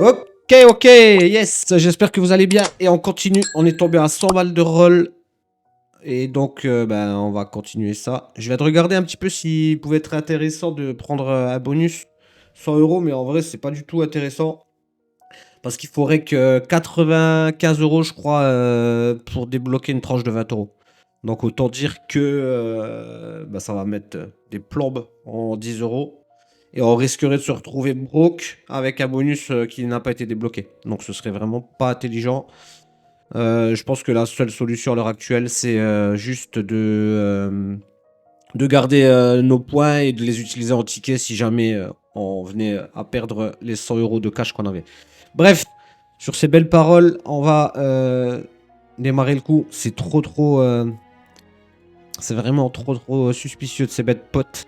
Ok, ok, yes, j'espère que vous allez bien. Et on continue, on est tombé à 100 balles de roll. Et donc, ben, on va continuer ça. Je vais te regarder un petit peu s'il pouvait être intéressant de prendre un bonus 100 euros. Mais en vrai, c'est pas du tout intéressant. Parce qu'il faudrait que 95 euros, je crois, pour débloquer une tranche de 20 euros. Donc, autant dire que ben, ça va mettre des plombes en 10 euros. Et on risquerait de se retrouver broke avec un bonus qui n'a pas été débloqué. Donc ce serait vraiment pas intelligent. Je pense que la seule solution à l'heure actuelle, c'est juste de garder nos points et de les utiliser en ticket si jamais on venait à perdre les 100 euros de cash qu'on avait. Bref, sur ces belles paroles, on va démarrer le coup. C'est trop. C'est vraiment trop suspicieux de ces bêtes potes.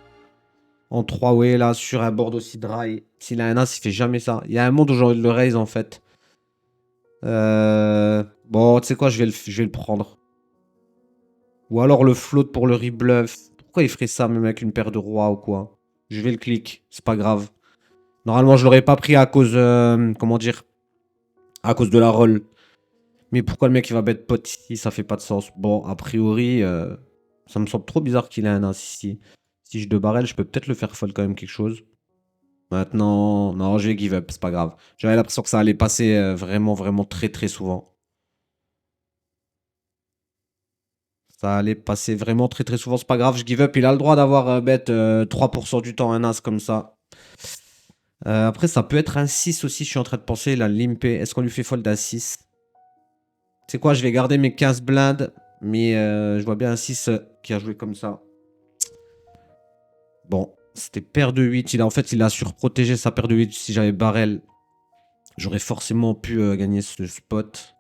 En 3 way là sur un board aussi dry. S'il a un as, il fait jamais ça. Il y a un monde où j'ai envie de le raise en fait. Bon, tu sais quoi, je vais le prendre. Ou alors le float pour le rebluff. Pourquoi il ferait ça même avec une paire de rois ou quoi? Je vais le click, c'est pas grave. Normalement, je l'aurais pas pris à cause, comment dire, à cause de la roll. Mais pourquoi le mec il va bet pot ici? Ça fait pas de sens. Bon, a priori, ça me semble trop bizarre qu'il ait un as ici. Si je deux barrel, je peux peut-être le faire fold quand même quelque chose. Maintenant, non, je vais give up, c'est pas grave. J'avais l'impression que ça allait passer vraiment très souvent. Ça allait passer vraiment très souvent, c'est pas grave, je give up. Il a le droit d'avoir bet 3% du temps un as comme ça. Après, ça peut être un 6 aussi, je suis en train de penser. La limpé, est-ce qu'on lui fait fold à 6? Tu sais quoi, je vais garder mes 15 blindes, mais je vois bien un 6 qui a joué comme ça. Bon, c'était paire de 8. En fait, il a surprotégé sa paire de 8. Si j'avais barrel, j'aurais forcément pu gagner ce spot.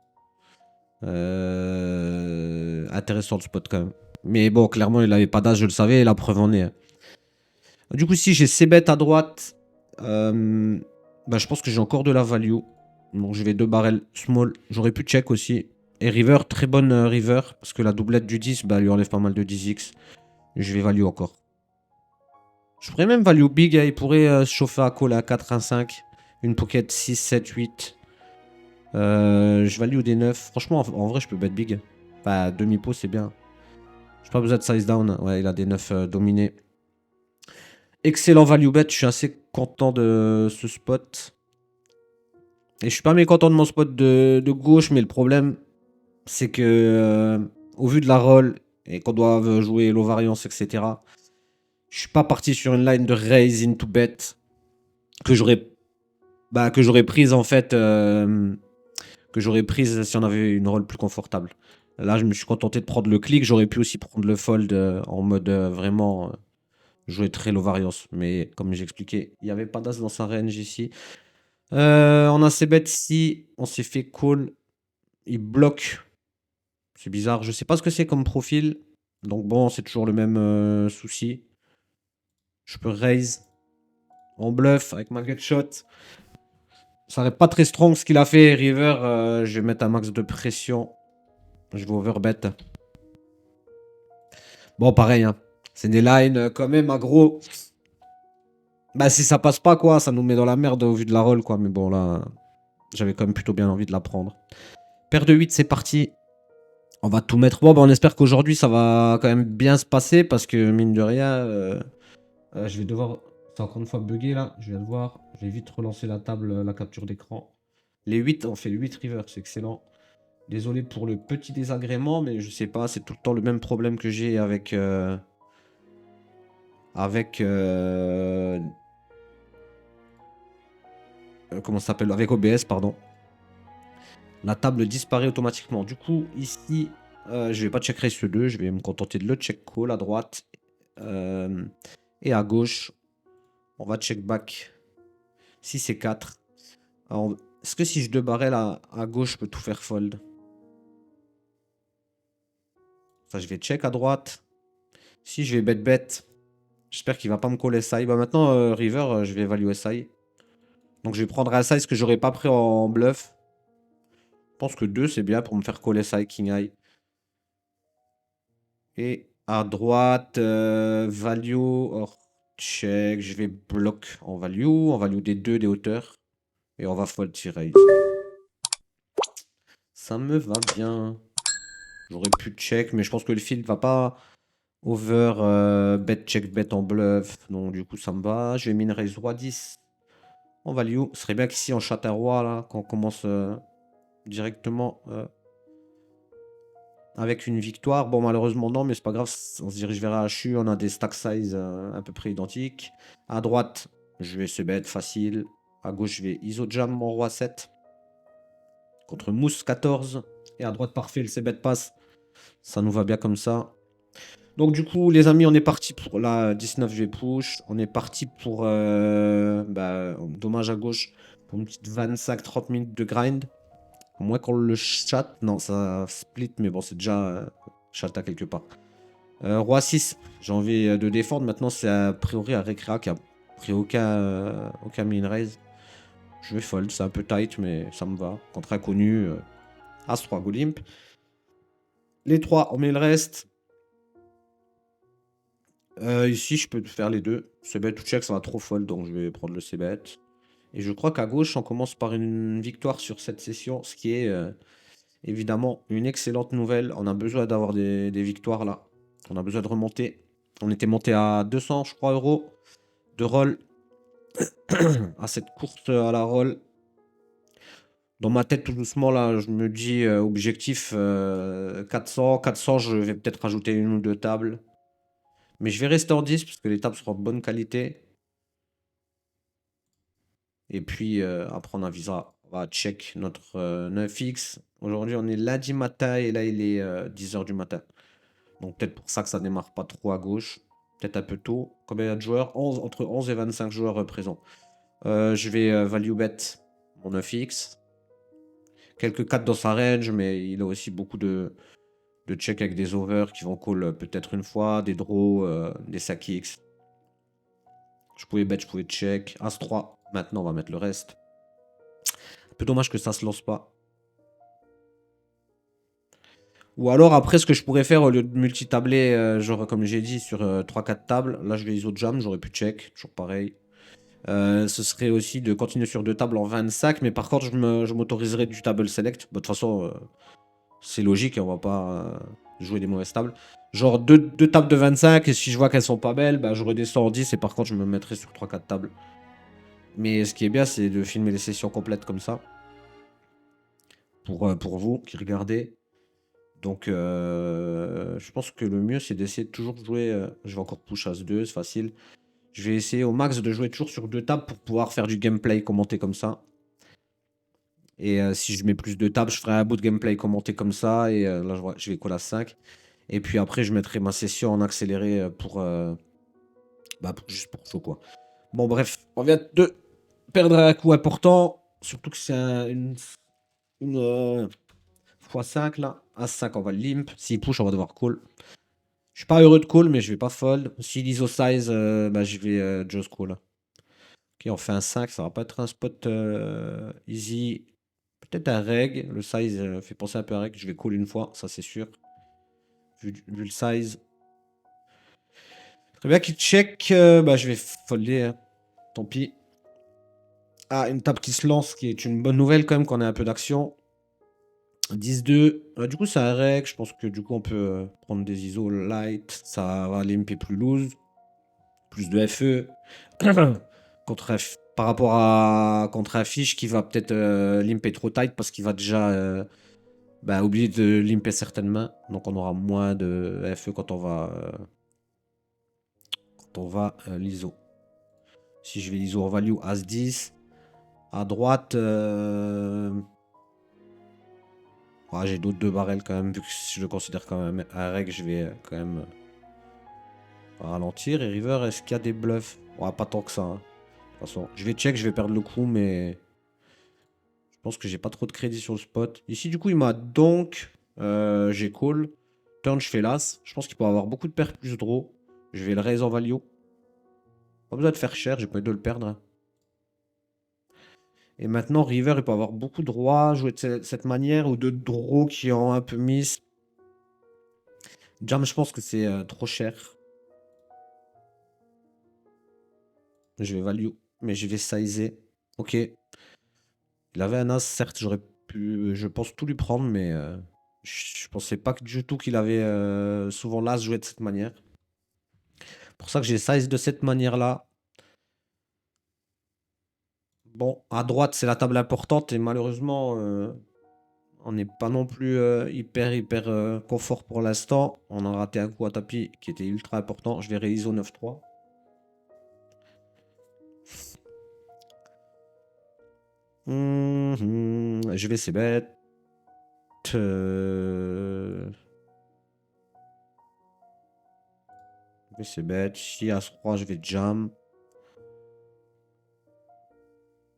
Intéressant le spot quand même. Mais bon, clairement, il avait pas d'as, je le savais, et la preuve en est. Hein. Du coup, si j'ai c bet à droite, bah, je pense que j'ai encore de la value. Donc, je vais 2 barrels small. J'aurais pu check aussi. Et river, très bonne river. Parce que la doublette du 10, bah, lui enlève pas mal de 10x. Je vais value encore. Je pourrais même value big. Hein. Il pourrait se chauffer à call à 4, 1, 5. Une pocket 6, 7, 8. Je value des 9. Franchement, en vrai, je peux bet big. Enfin, demi-pot, c'est bien. J'ai pas besoin de size down. Ouais, il a des 9 dominés. Excellent value bet. Je suis assez content de ce spot. Et je suis pas mécontent de mon spot de gauche, mais le problème, c'est que au vu de la roll et qu'on doit jouer low variance, etc., je suis pas parti sur une line de raise into bet que j'aurais prise en fait, que j'aurais prise si on avait une roll plus confortable. Là, je me suis contenté de prendre le clic. J'aurais pu aussi prendre le fold en mode vraiment jouer très low variance. Mais comme j'expliquais, il n'y avait pas d'as dans sa range ici. On a ses bêtes ici. On s'est fait call. Il bloque. C'est bizarre. Je sais pas ce que c'est comme profil. Donc bon, c'est toujours le même souci. Je peux raise en bluff avec ma gutshot. Ça n'est pas très strong ce qu'il a fait. River, je vais mettre un max de pression. Je vais overbet. Bon, pareil. Hein. C'est des lines quand même aggro. Bah si ça passe pas quoi, ça nous met dans la merde au vu de la roll quoi. Mais bon là, j'avais quand même plutôt bien envie de la prendre. Paire de 8, c'est parti. On va tout mettre. Bon, bah, on espère qu'aujourd'hui ça va quand même bien se passer parce que mine de rien, je vais devoir. C'est encore une fois bugué là, je viens de voir. Je vais vite relancer la table, la capture d'écran. Les 8, on fait le 8 river, c'est excellent. Désolé pour le petit désagrément, mais je sais pas, c'est tout le temps le même problème que j'ai avec. Avec. Comment ça s'appelle? Avec OBS, pardon. La table disparaît automatiquement. Du coup, ici, je vais pas check raise 2, je vais me contenter de le check call à droite. Et à gauche, on va check back. Si c'est 4. Est-ce que si je deux barrel à gauche, je peux tout faire fold? Ça, je vais check à droite. Si je vais bet. J'espère qu'il va pas me call SI. Bah maintenant, river, je vais value SI. Donc je vais prendre un size que j'aurais pas pris en bluff. Je pense que 2 c'est bien pour me faire call SI King Eye. Et à droite, value or check. Je vais bloc en value des 2 des hauteurs. Et on va fold tirer. Ça me va bien. J'aurais pu check, mais je pense que le fil va pas over bet check bet en bluff. Donc du coup ça me va. Je vais min raise roi 10 en value. Ce serait bien qu'ici on chatte un roi là, qu'on commence directement avec une victoire. Bon malheureusement non, mais c'est pas grave. On se dirige vers HU. On a des stack size à peu près identiques. À droite, je vais se bet facile. À gauche, je vais iso jam mon roi 7 contre mousse 14. Et à droite parfait, le c-bet passe. Ça nous va bien comme ça. Donc du coup, les amis, on est parti pour la 19, je vais push. On est parti pour, dommage à gauche, pour une petite 25-30 minutes de grind. Au moins qu'on le chatte. Non, ça split, mais bon, c'est déjà chat à quelque part. Roi 6, j'ai envie de défendre. Maintenant, c'est a priori à Recrea qui a pris aucun min raise. Je vais fold, c'est un peu tight, mais ça me va. Contre inconnu, As-3, go limp. Les 3, on met le reste. Ici, je peux faire les deux. C-bet ou check, ça va trop fold, donc je vais prendre le c-bet. Et je crois qu'à gauche, on commence par une victoire sur cette session, ce qui est évidemment une excellente nouvelle. On a besoin d'avoir des victoires là. On a besoin de remonter. On était monté à 200, je crois, euros de roll à cette course à la roll. Dans ma tête, tout doucement, là, je me dis objectif 400. 400, je vais peut-être rajouter une ou deux tables. Mais je vais rester en 10 parce que les tables seront de bonne qualité. Et puis après, on avisera. On va check notre 9x. Aujourd'hui, on est lundi matin et là, il est 10h du matin. Donc peut-être pour ça que ça démarre pas trop à gauche. Peut-être un peu tôt. Combien il y a de joueurs? 11, entre 11 et 25 joueurs présents. Je vais value bet mon 9x. Quelques 4 dans sa range, mais il a aussi beaucoup de check avec des overs qui vont call peut-être une fois, des draws, des sacs X. Je pouvais bet, je pouvais check. As-3. Maintenant, on va mettre le reste. Un peu dommage que ça se lance pas. Ou alors après, ce que je pourrais faire au lieu de multitabler, genre comme j'ai dit, sur 3-4 tables, là je vais iso jam, j'aurais pu check, toujours pareil. Ce serait aussi de continuer sur deux tables en 25, mais par contre je m'autoriserais du table select. Bah, de toute façon, c'est logique, on va pas jouer des mauvaises tables. Genre deux tables de 25, et si je vois qu'elles sont pas belles, bah, je redescends en 10, et par contre je me mettrai sur 3-4 tables. Mais ce qui est bien, c'est de filmer les sessions complètes comme ça. Pour vous qui regardez. Donc, je pense que le mieux, c'est d'essayer de toujours jouer. Je vais encore push As-2, c'est facile. Je vais essayer au max de jouer toujours sur deux tables pour pouvoir faire du gameplay commenté comme ça. Et si je mets plus de tables, je ferai un bout de gameplay commenté comme ça. Et là, je vais call à 5. Et puis après, je mettrai ma session en accéléré juste pour chaud, quoi. Bon, bref, on vient de perdre un coup important. Surtout que c'est une x5 là. As-5, on va limp. S'il push, on va devoir call. Je suis pas heureux de call, mais je vais pas fold. S'il ISO size, je vais just call. Ok, on fait un 5, ça va pas être un spot easy. Peut-être un reg. Le size fait penser un peu à reg. Je vais call une fois, ça c'est sûr. Vu le size. Très bien qu'il check. Je vais folder, hein. Tant pis. Ah, une table qui se lance, qui est une bonne nouvelle quand même, qu'on ait un peu d'action. 10-2. Du coup, c'est un reg. Je pense que du coup, on peut prendre des ISO light. Ça va limper plus loose. Plus de FE. Par rapport à contre un fiche qui va peut-être limper trop tight parce qu'il va déjà oublier de limper certaines mains. Donc on aura moins de FE quand on va l'ISO. Si je vais l'ISO en value As-10. À droite, j'ai d'autres deux barrels quand même, vu que je le considère quand même un reg, je vais quand même ralentir. Et river, est-ce qu'il y a des bluffs? Ouais, pas tant que ça, hein. De toute façon, je vais check, je vais perdre le coup, mais je pense que j'ai pas trop de crédit sur le spot. Ici, du coup, il m'a donc... j'ai call. Turn, je fais l'as. Je pense qu'il peut avoir beaucoup de paires plus draw. Je vais le raise en value. Pas besoin de faire cher, j'ai pas envie de le perdre, hein. Et maintenant, river, il peut avoir beaucoup de rois, jouer de cette manière, ou de draw qui ont un peu miss. Jam, je pense que c'est trop cher. Je vais value, mais je vais sizer. Ok. Il avait un as, certes, j'aurais pu, je pense, tout lui prendre, mais je pensais pas du tout qu'il avait souvent l'as joué de cette manière. Pour ça que j'ai size de cette manière-là. Bon, à droite, c'est la table importante et malheureusement, on n'est pas non plus hyper confort pour l'instant. On a raté un coup à tapis qui était ultra important. Je vais réiso 9-3. Je vais c'est bête. Je vais c'est bête. Si As-3, je vais jam.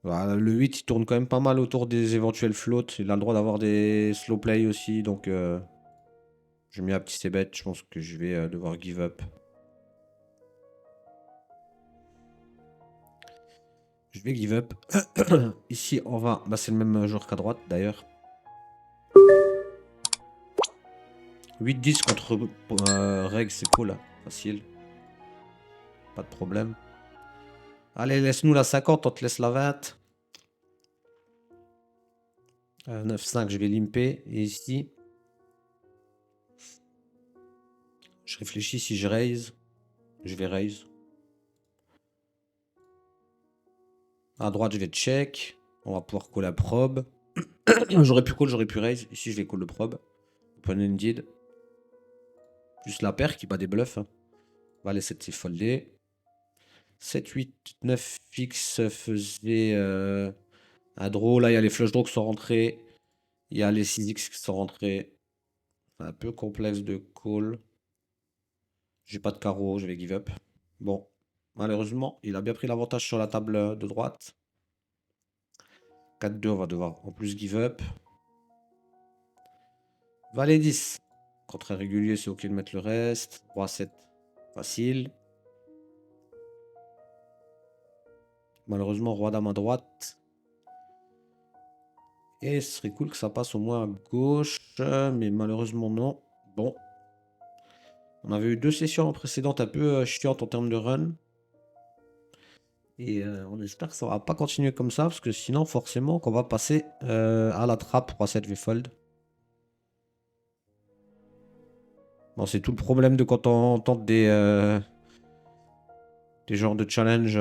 Voilà, le 8, il tourne quand même pas mal autour des éventuels floats. Il a le droit d'avoir des slow play aussi. Donc, je mets un petit c'est bête. Je pense que je vais devoir give up. Je vais give up. Ici, on va. Bah, c'est le même joueur qu'à droite d'ailleurs. 8-10 contre Reg, c'est cool. Hein. Facile. Pas de problème. Allez, laisse-nous la 50, on te laisse la 20. 9-5, je vais limper. Et ici, je réfléchis si je raise. Je vais raise. À droite, je vais check. On va pouvoir call la probe. J'aurais pu call, j'aurais pu raise. Ici, je vais call le probe. Open ended. Plus la paire qui bat des bluffs. Hein. On va laisser ces folder. 7, 8, 9 fix faisait un draw. Là, il y a les flush draws qui sont rentrés. Il y a les 6x qui sont rentrés. Un peu complexe de call. J'ai pas de carreau, je vais give up. Bon, malheureusement, il a bien pris l'avantage sur la table de droite. 4-2, on va devoir en plus give up. Valet 10. Contre un régulier, c'est ok de mettre le reste. Roi 7, facile. Malheureusement, roi dame à droite. Et ce serait cool que ça passe au moins à gauche. Mais malheureusement, non. Bon. On avait eu 2 sessions précédentes un peu chiantes en termes de run. Et on espère que ça va pas continuer comme ça. Parce que sinon, forcément, qu'on va passer à la trappe. Roi 7, je vais fold. Bon, c'est tout le problème de quand on tente des genres de challenge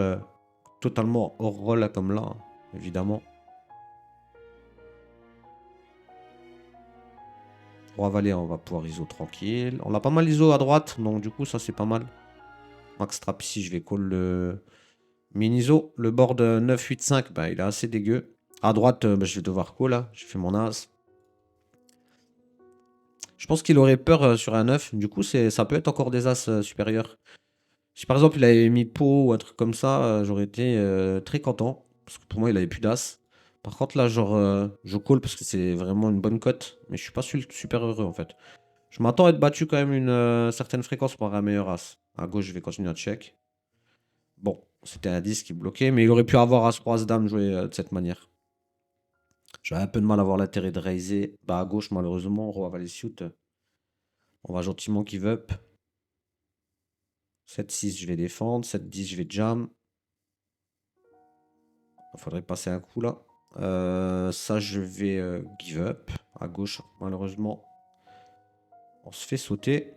totalement hors rôle comme là, évidemment. Roi valet, on va pouvoir ISO tranquille. On a pas mal ISO à droite, donc du coup ça c'est pas mal. Max trap ici, je vais call le mini-ISO. Le board 9-8-5, bah, il est assez dégueu. À droite, bah, je vais devoir call là, j'ai fait mon as. Je pense qu'il aurait peur sur un 9, du coup ça peut être encore des as supérieurs. Si par exemple il avait mis pot ou un truc comme ça, j'aurais été très content. Parce que pour moi il avait plus d'as. Par contre là, genre, je call parce que c'est vraiment une bonne cote. Mais je suis pas super heureux en fait. Je m'attends à être battu quand même une certaine fréquence par un meilleur as. À gauche, je vais continuer à check. Bon, c'était un 10 qui bloquait. Mais il aurait pu avoir as-roi, as-dame joué de cette manière. J'avais un peu de mal à avoir l'intérêt de raiser. Bah à gauche, malheureusement, roi valet suit. On va gentiment give up. 7-6, je vais défendre. 7-10, je vais jam. Il faudrait passer un coup là. Ça, je vais give up. À gauche, malheureusement. On se fait sauter.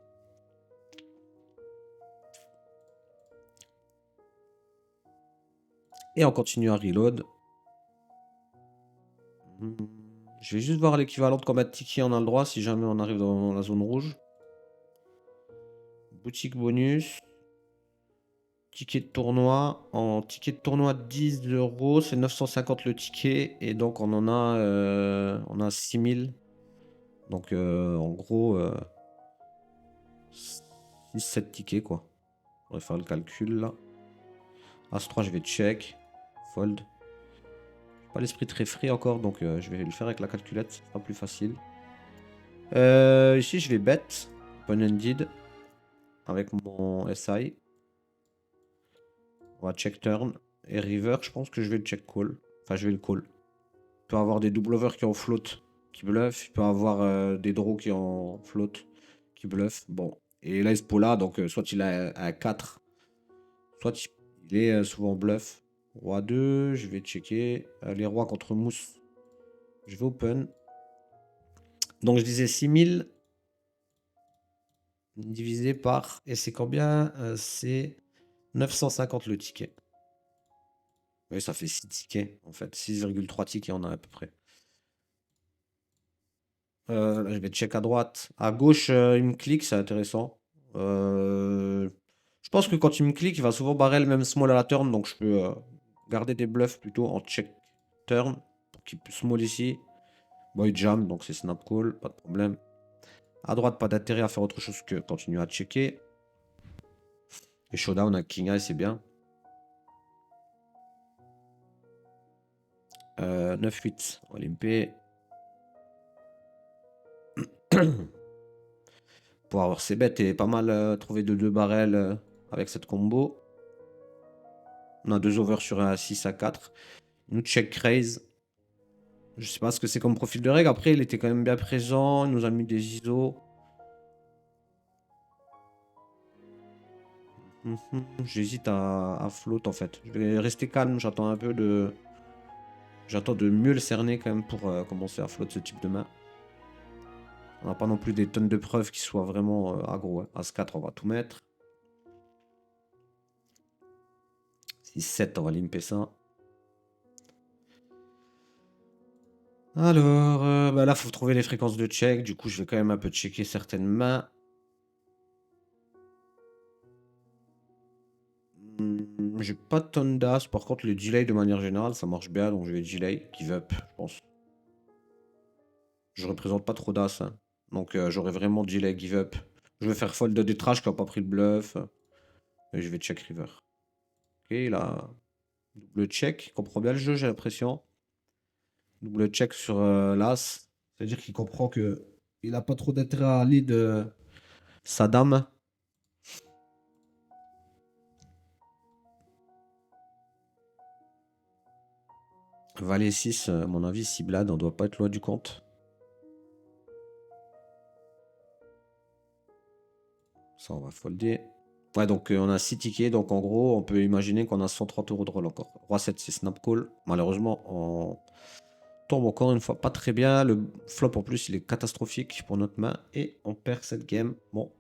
Et on continue à reload. Je vais juste voir l'équivalent de combien de tickets on a le droit si jamais on arrive dans la zone rouge. Boutique bonus. Ticket de tournoi. En ticket de tournoi 10 euros, c'est 950 le ticket. Et donc on a 6000. Donc en gros, 6-7 tickets quoi. On va faire le calcul là. As-3, je vais check. Fold. Pas l'esprit très frais encore, donc je vais le faire avec la calculette. Ce sera plus facile. Ici, je vais bet. Open-ended. Avec mon SI. On va check turn. Et river, je pense que je vais le check call. Enfin, je vais le call. Il peut avoir des double over qui en float, qui bluff. Il peut avoir des draws qui en float, qui bluff. Bon. Et là, il se là, donc soit il a un 4, soit il est souvent bluff. Roi 2, je vais checker. Les rois contre mousse. Je vais open. Donc je disais 6000 divisé par... Et c'est combien? C'est 950 le ticket. Oui, ça fait 6 tickets en fait. 6,3 tickets on a à peu près. Là, je vais check à droite. À gauche, il me clique, c'est intéressant. Je pense que quand il me clique, il va souvent barrer le même small à la turn. Donc je peux garder des bluffs plutôt en check turn. Pour qu'il puisse small ici. Bon, il jam, donc c'est snap call, pas de problème. À droite, pas d'intérêt à faire autre chose que continuer à checker. Et showdown à king high, c'est bien. 9-8, on va limper. Pour avoir ses bêtes et pas mal trouvé de 2 barrels avec cette combo. On a 2 overs sur un 6 à 4. Nous check raise. Je sais pas ce que c'est comme profil de règle. Après, il était quand même bien présent. Il nous a mis des ISO. J'hésite à float en fait. Je vais rester calme. J'attends un peu de. J'attends de mieux le cerner quand même pour commencer à float ce type de main. On n'a pas non plus des tonnes de preuves qui soient vraiment aggro. Hein. As-4, on va tout mettre. 6-7, on va limper ça. Alors, bah là, faut trouver les fréquences de check. Du coup, je vais quand même un peu checker certaines mains. J'ai pas de tonne d'as. Par contre, le delay, de manière générale, ça marche bien. Donc, je vais delay, give up, je pense. Je représente pas trop d'as. Hein. Donc, j'aurai vraiment delay, give up. Je vais faire fold des trash qui n'ont pas pris le bluff. Et je vais check river. Ok, là, double check. Il comprend bien le jeu, j'ai l'impression. Double check sur l'as. C'est-à-dire qu'il comprend que il a pas trop d'intérêt à lead sa dame. Valet 6, à mon avis, ciblade, on doit pas être loin du compte. Ça, on va folder. Ouais, donc on a 6 tickets, donc en gros, on peut imaginer qu'on a 130 euros de roll encore. Roi 7, c'est snap call. Malheureusement, on tombe encore une fois pas très bien. Le flop en plus, il est catastrophique pour notre main. Et on perd cette game. Bon.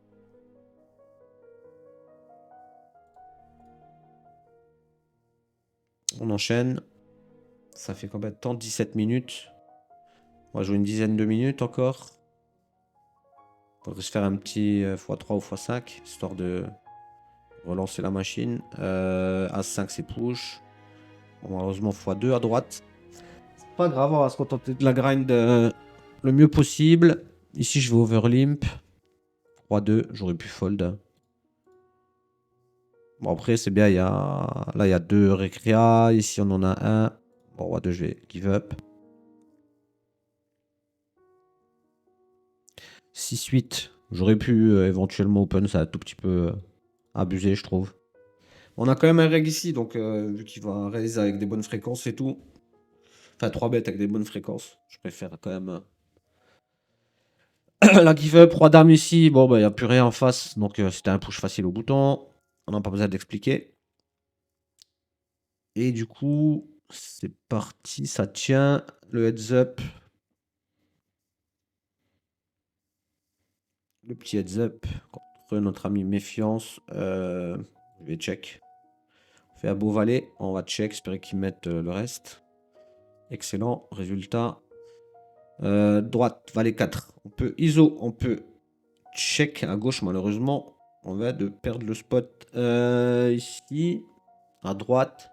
On enchaîne. Ça fait combien de temps? 17 minutes. On va jouer une dizaine de minutes encore. Faudrait se faire un petit x3 ou x5, histoire de relancer la machine. As5, c'est push. Bon, malheureusement, x2 à droite. C'est pas grave, on va se contenter de la grind le mieux possible. Ici, je vais overlimp. 3-2, j'aurais pu fold. Bon, après, c'est bien, là, il y a 2 récréa. Ici, on en a un. Bon, roi 2, je vais give up. 6-8. J'aurais pu éventuellement open, ça a un tout petit peu abusé, je trouve. On a quand même un reg ici, donc vu qu'il va raise avec des bonnes fréquences et tout. Enfin, 3 bêtes avec des bonnes fréquences. Je préfère quand même la give up. Roi dame ici. Bon, bah, il n'y a plus rien en face. Donc, c'était un push facile au bouton. On n'a pas besoin d'expliquer. Et du coup, c'est parti. Ça tient. Le heads up. Le petit heads up contre notre ami méfiance. Je vais check. On fait un beau valet. On va check. Espérer qu'ils mettent le reste. Excellent. Résultat. Droite, valet 4. On peut ISO, on peut check à gauche, malheureusement. On va de perdre le spot ici. À droite.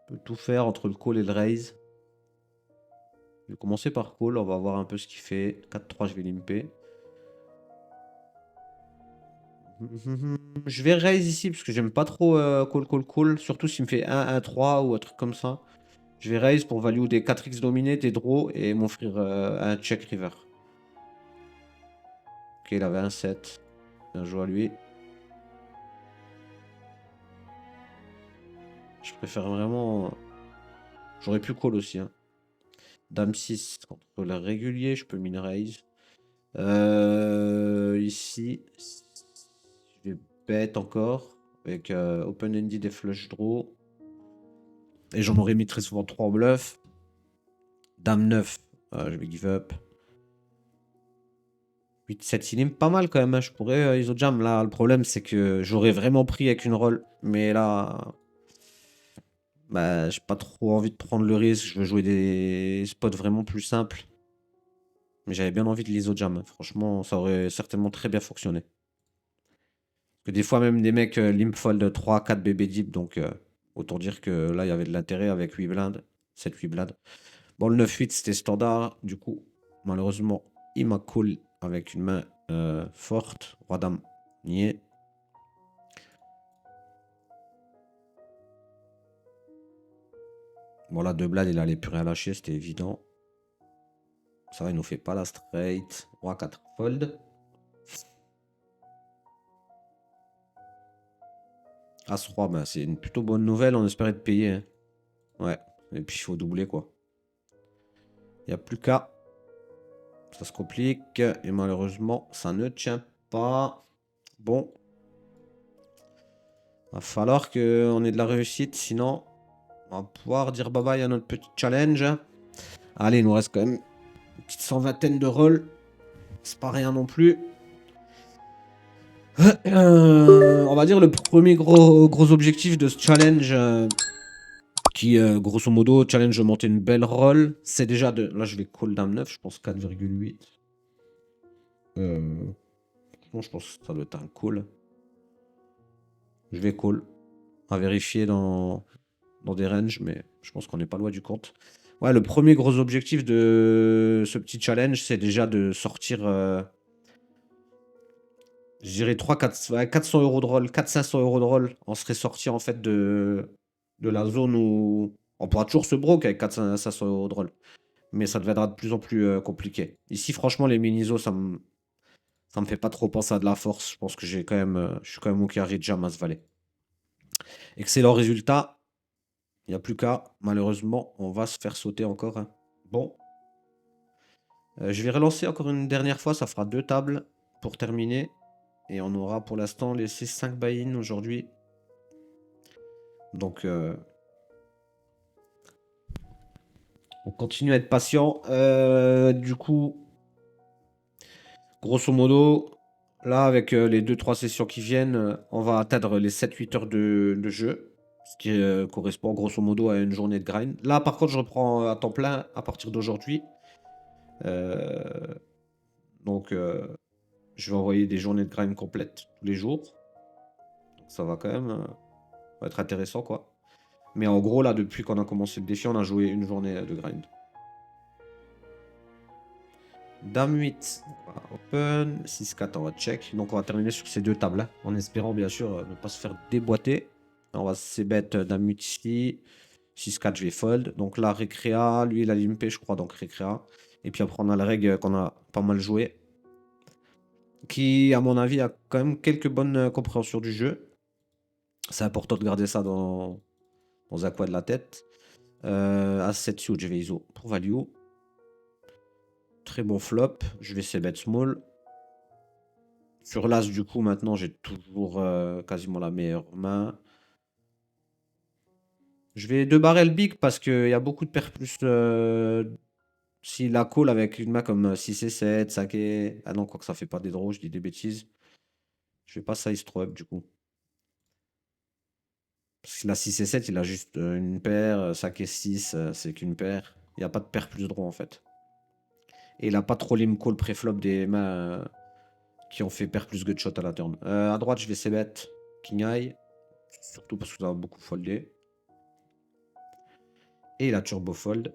On peut tout faire entre le call et le raise. Je vais commencer par call. On va voir un peu ce qu'il fait. 4-3, je vais limper. Je vais raise ici parce que j'aime pas trop call. Surtout s'il me fait 1-1-3 ou un truc comme ça. Je vais raise pour value des 4x dominés, des draws et m'offrir un check river. Ok, il avait un 7. Bien joué à lui. Je préfère vraiment. J'aurais pu call aussi. Hein. Dame 6 contre le régulier, je peux min raise. Ici, je vais bet encore. Avec open-ended et flush draw. Et j'en aurais mis très souvent 3 bluffs. Dame 9, je vais give up. 8-7, il est pas mal quand même, hein. Je pourrais ISO jam. Là, le problème, c'est que j'aurais vraiment pris avec une roll. Mais là, bah, j'ai pas trop envie de prendre le risque. Je veux jouer des spots vraiment plus simples. Mais j'avais bien envie de l'ISO jam. Franchement, ça aurait certainement très bien fonctionné. Parce que des fois, même des mecs limp fold 3-4 BB deep. Donc, autant dire que là, il y avait de l'intérêt avec 8 blindes. 7-8 blindes. Bon, le 9-8, c'était standard. Du coup, malheureusement, il m'a call avec une main forte. Roi dame, niais. Bon, là, deux blades, il allait plus rien lâcher, c'était évident. Ça va, il nous fait pas la straight. Roi 4 fold. As-3, bah, c'est une plutôt bonne nouvelle. On espérait de payer, hein. Ouais, et puis il faut doubler, quoi. Il n'y a plus qu'à. Ça se complique. Et malheureusement, ça ne tient pas. Bon. Va falloir qu'on ait de la réussite. Sinon, on va pouvoir dire bye bye à notre petit challenge. Allez, il nous reste quand même une petite 120aine de rolls. C'est pas rien non plus. On va dire le premier gros objectif de ce challenge qui, grosso modo, challenge de monter une belle roll. C'est déjà de... Là, je vais call dame 9, je pense 4,8. Bon, je pense que ça doit être un call. Je vais call. À vérifier dans des ranges, mais je pense qu'on n'est pas loin du compte. Ouais, le premier gros objectif de ce petit challenge, c'est déjà de sortir... je dirais 400 euros de roll, 400-500 euros de roll. On serait sorti en fait de la zone où on pourra toujours se broke avec 400-500 euros de roll. Mais ça deviendra de plus en plus compliqué. Ici, franchement, les minisos, ça me fait pas trop penser à de la force. Je pense que j'ai quand même, je suis quand même OK à read jam à ce valet. Excellent résultat. Il n'y a plus qu'à. Malheureusement, on va se faire sauter encore, hein. Bon. Je vais relancer encore une dernière fois. Ça fera 2 tables pour terminer. Et on aura pour l'instant laissé 5 buy-in aujourd'hui. Donc, on continue à être patient. Du coup, grosso modo, là, avec les 2-3 sessions qui viennent, on va atteindre les 7-8 heures de jeu. Ce qui correspond grosso modo à une journée de grind. Là, par contre, je reprends à temps plein à partir d'aujourd'hui. Euh, donc, je vais envoyer des journées de grind complètes tous les jours. Donc, ça va quand même être intéressant, quoi. Mais en gros, là, depuis qu'on a commencé le défi, on a joué une journée de grind. Dame 8, on va open. 6-4, on va check. Donc, on va terminer sur ces deux tables, hein, en espérant, bien sûr, ne pas se faire déboîter. On va c-bet Dame 8 ici. 6-4, je vais fold. Donc là, Récréa. Lui, il a limpé, je crois, donc Récréa. Et puis après, on a le reg qu'on a pas mal joué. Qui, à mon avis, a quand même quelques bonnes compréhensions du jeu. C'est important de garder ça dans un coin de la tête. As-7 suit, je vais ISO pour value. Très bon flop. Je vais c-bet small. Sur l'as, du coup, maintenant, j'ai toujours quasiment la meilleure main. Je vais 2 barrels big parce qu'il y a beaucoup de paires plus. Si la call avec une main comme 6 et 7, 5 et... Ah non, quoi que ça fait pas des draws, je dis des bêtises. Je vais pas size trop up du coup. Parce que la 6 et 7, il a juste une paire. 5 et 6, c'est qu'une paire. Il n'y a pas de paire plus draw en fait. Et il a pas trop lim call préflop des mains qui ont fait paire plus gutshot à la turn. À droite, je vais c-bet king high. Surtout parce que ça va beaucoup folder. Et il a turbo fold.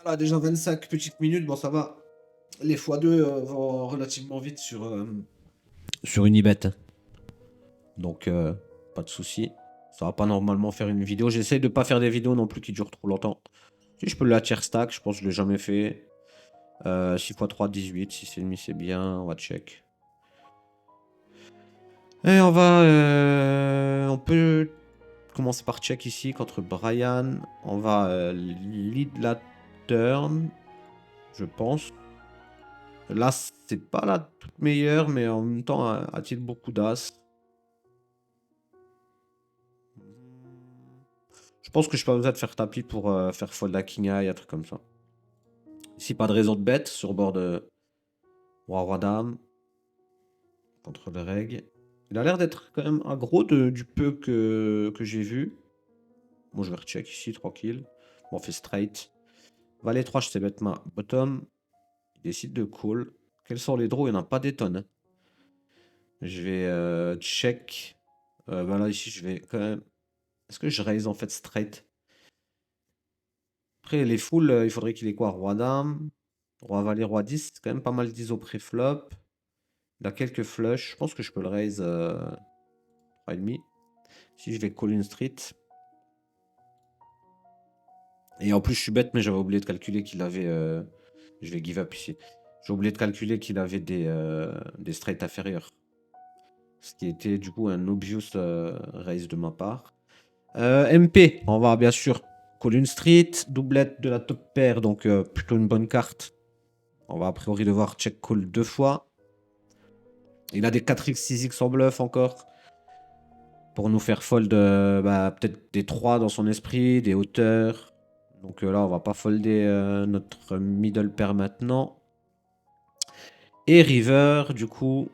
Voilà, déjà 25 petites minutes, bon ça va. Les x2 vont relativement vite sur une ibet. Donc pas de souci. Ça va pas normalement faire une vidéo. J'essaye de pas faire des vidéos non plus qui durent trop longtemps. Si je peux le tier stack, je pense que je l'ai jamais fait. 6 x 3, 18. 6,5 c'est bien. On va check. Et on va... on peut commencer par check ici contre Brian. On va lead la turn. Je pense. Là, c'est pas la toute meilleure, mais en même temps, a-t-il beaucoup d'as? Je Je pense que je n'ai pas besoin de faire tapis pour faire fold à king eye, un truc comme ça. Ici, pas de raison de bête sur bord de roi dame. Contre le reg. Il a l'air d'être quand même aggro du peu que j'ai vu. Bon, je vais recheck ici, tranquille. Bon, on fait straight. Valet 3, je sais bête ma bottom. Il décide de call. Quels sont les draws? Il n'y en a pas des tonnes, hein. Je vais check. Bah là, ici, je vais quand même... Est-ce que je raise en fait straight? Après, les foules, il faudrait qu'il ait quoi? Roi dame, roi valet, roi 10. C'est quand même pas mal d'ISO pré-flop. Il a quelques flushs. Je pense que je peux le raise 3,5. Si je vais call une street. Et en plus, je suis bête, mais j'avais oublié de calculer qu'il avait... Je vais give up ici. J'ai oublié de calculer qu'il avait des straights inférieurs. Ce qui était du coup un obvious raise de ma part. MP, on va bien sûr call une street. Doublette de la top pair, donc plutôt une bonne carte. On va a priori devoir check call 2 fois. Il a des 4x, 6x en bluff encore. Pour nous faire fold peut-être des 3 dans son esprit, des hauteurs. Donc là, on va pas folder notre middle pair maintenant. Et river, du coup,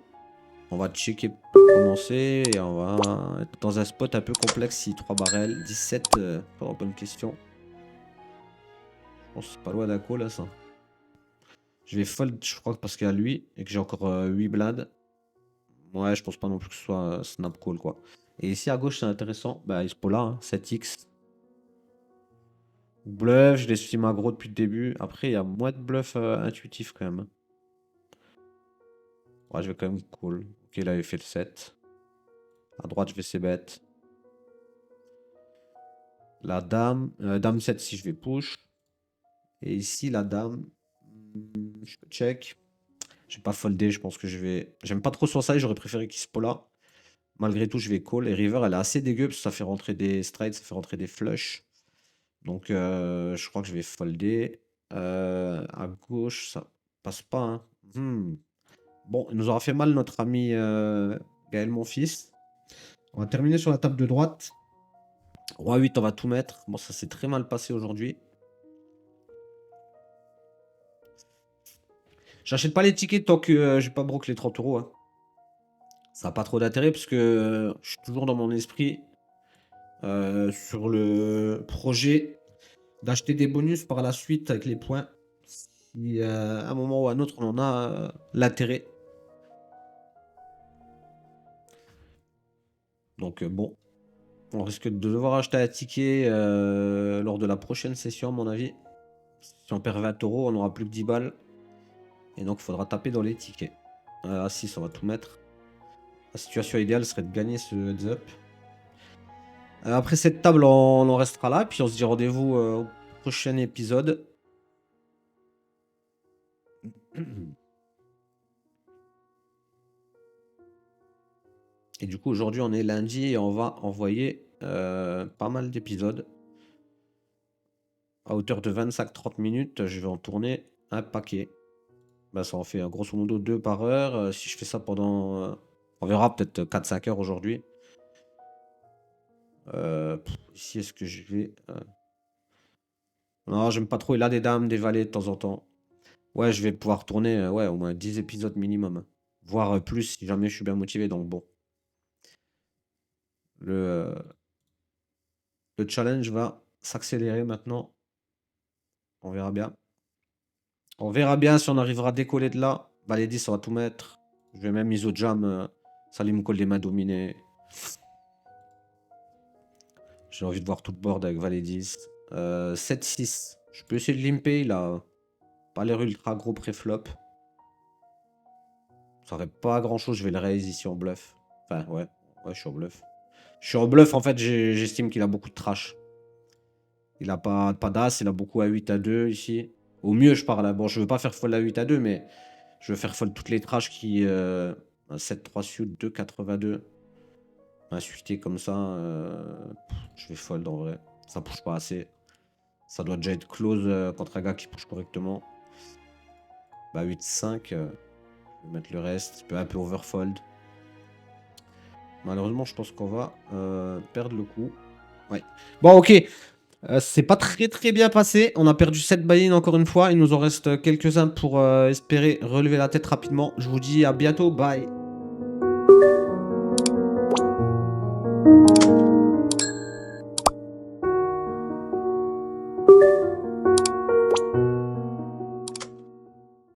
on va checker pour commencer. Et on va être dans un spot un peu complexe si 3 barrels. 17, pas bonne question. Je pense que c'est pas loin d'un call là, ça. Je vais fold, je crois, parce qu'il y a lui et que j'ai encore 8 blindes. Ouais, je pense pas non plus que ce soit snap call, quoi. Et ici à gauche, c'est intéressant. Bah, il se peut là, hein, 7x. Bluff, je l'estime aggro depuis le début. Après, il y a moins de bluff intuitif quand même. Ouais, je vais quand même call. Ok, là, il fait le 7. À droite, je vais c-bet. La dame. Dame 7 si je vais push. Et ici, la dame. Je peux check. Je vais pas folder, je pense que je vais... J'aime pas trop son size, j'aurais préféré qu'il se là. Malgré tout, je vais call. Et river, elle est assez dégueu parce que ça fait rentrer des straights, ça fait rentrer des flushs. Donc, je crois que je vais folder. À gauche, ça passe pas, hein. Bon, il nous aura fait mal notre ami Gaël, mon fils. On va terminer sur la table de droite. Roi 8, on va tout mettre. Bon, ça s'est très mal passé aujourd'hui. J'achète pas les tickets tant que j'ai pas broke les 30 euros, hein. Ça n'a pas trop d'intérêt parce que je suis toujours dans mon esprit sur le projet d'acheter des bonus par la suite avec les points. Si à un moment ou à un autre on en a l'intérêt. Donc bon, on risque de devoir acheter un ticket lors de la prochaine session à mon avis. Si on perd 20 euros, on n'aura plus que 10 balles. Et donc il faudra taper dans les tickets. À 6, on va tout mettre. La situation idéale serait de gagner ce heads up. Après cette table, on en restera là. Puis on se dit rendez-vous au prochain épisode. Et du coup, aujourd'hui, on est lundi et on va envoyer pas mal d'épisodes. À hauteur de 25-30 minutes, je vais en tourner un paquet. Bah, ça en fait grosso modo 2 par heure. Si je fais ça pendant... on verra peut-être 4-5 heures aujourd'hui. Ici, est-ce que je vais... Non, j'aime pas trop. Il a des dames, des valets de temps en temps. Ouais, je vais pouvoir tourner ouais, au moins 10 épisodes minimum. Voire plus si jamais je suis bien motivé. Donc bon. Le challenge va s'accélérer maintenant. On verra bien. On verra bien si on arrivera à décoller de là. Valet 10, on va tout mettre. Je vais même ISO jam. Salim call des mains dominées. J'ai envie de voir tout le board avec Valet 10. 7-6. Je peux essayer de limper. Il a pas l'air ultra gros pré-flop. Ça aurait pas grand chose. Je vais le raise ici en bluff. Enfin, ouais. Ouais, je suis en bluff. Je suis en bluff. En fait, j'estime qu'il a beaucoup de trash. Il a pas d'as. Il a beaucoup à 8 à 2 ici. Au mieux, je parle. Bon, je veux pas faire fold à 8 à 2, mais je veux faire fold toutes les trash qui. Un 7-3 suit, 2-82. Un suité comme ça. Je vais fold en vrai. Ça push pas assez. Ça doit déjà être close contre un gars qui push correctement. Bah 8-5. Je vais mettre le reste. Un peu overfold. Malheureusement, je pense qu'on va perdre le coup. Ouais. Bon, ok. C'est pas très bien passé. On a perdu 7 buy-in encore une fois. Il nous en reste quelques-uns pour espérer relever la tête rapidement. Je vous dis à bientôt. Bye.